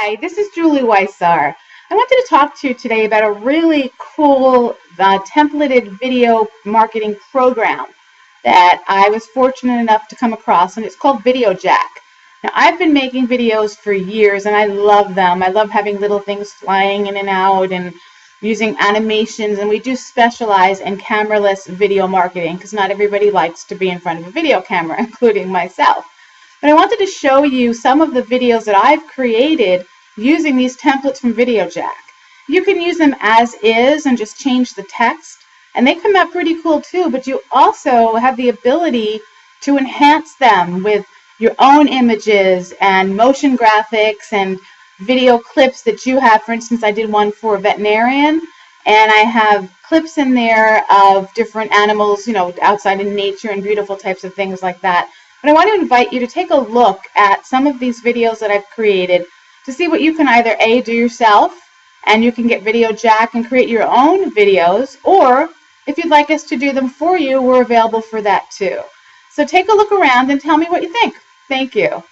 Hi, this is Julie Weissar. I wanted to talk to you today about a really cool templated video marketing program that I was fortunate enough to come across, and it's called VideoJack. Now, I've been making videos for years, and I love them. I love having little things flying in and out and using animations, and we do specialize in cameraless video marketing because not everybody likes to be in front of a video camera, including myself. But I wanted to show you some of the videos that I've created using these templates from VideoJack. You can use them as is and just change the text, and they come out pretty cool too, but you also have the ability to enhance them with your own images and motion graphics and video clips that you have. For instance, I did one for a veterinarian, and I have clips in there of different animals, outside in nature and beautiful types of things like that. But I want to invite you to take a look at some of these videos that I've created to see what you can either A, do yourself, and you can get VideoJack and create your own videos, or if you'd like us to do them for you, we're available for that too. So take a look around and tell me what you think. Thank you.